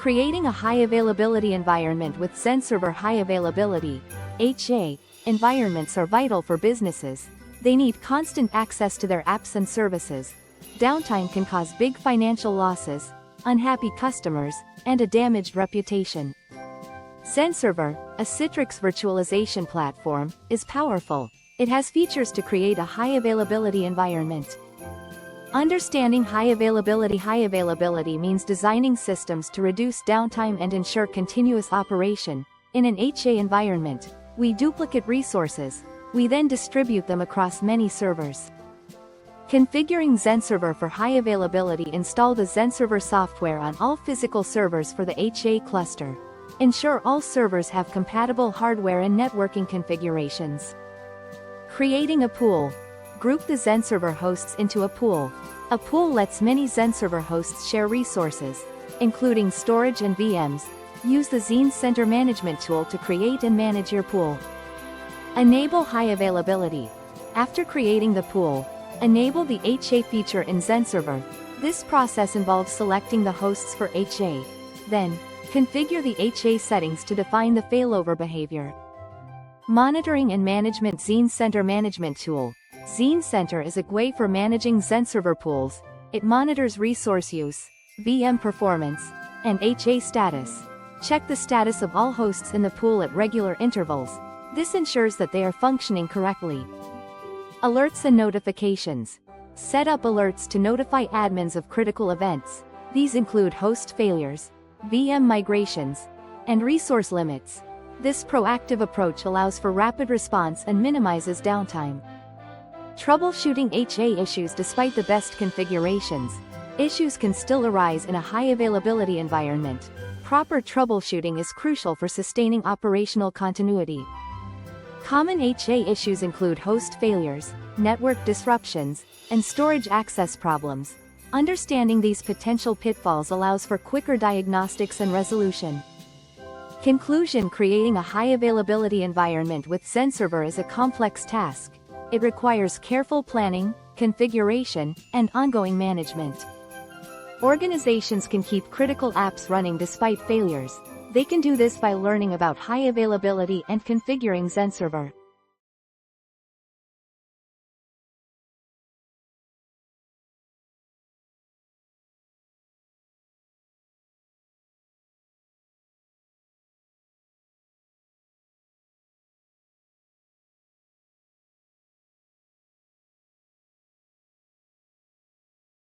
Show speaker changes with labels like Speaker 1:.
Speaker 1: Creating a high availability environment with XenServer high availability HA environments are vital for businesses. They need constant access to their apps and services. Downtime can cause big financial losses, unhappy customers, and a damaged reputation. XenServer, a Citrix virtualization platform, is powerful. It has features to create a high availability environment. Understanding high availability means designing systems to reduce downtime and ensure continuous operation. In an HA environment, we duplicate resources. We then distribute them across many servers. Configuring XenServer for high availability. Install the XenServer software on all physical servers for the HA cluster. Ensure all servers have compatible hardware and networking configurations. Creating a pool. Group the XenServer hosts into a pool. A pool lets many XenServer hosts share resources, including storage and VMs. Use the XenCenter management tool to create and manage your pool. Enable high availability. After creating the pool, enable the HA feature in XenServer. This process involves selecting the hosts for HA. Then, configure the HA settings to define the failover behavior. Monitoring and management. XenCenter management tool. XenCenter is a way for managing XenServer pools. It monitors resource use, VM performance, and HA status. Check the status of all hosts in the pool at regular intervals. This ensures that they are functioning correctly. Alerts and notifications. Set up alerts to notify admins of critical events. These include host failures, VM migrations, and resource limits. This proactive approach allows for rapid response and minimizes downtime. Troubleshooting HA issues. Despite the best configurations, issues can still arise in a high availability environment. Proper troubleshooting is crucial for sustaining operational continuity. Common HA issues include host failures, network disruptions, and storage access problems. Understanding these potential pitfalls allows for quicker diagnostics and resolution. Conclusion. Creating a high availability environment with XenServer is a complex task. It requires careful planning, configuration, and ongoing management. Organizations can keep critical apps running despite failures. They can do this by learning about high availability and configuring XenServer.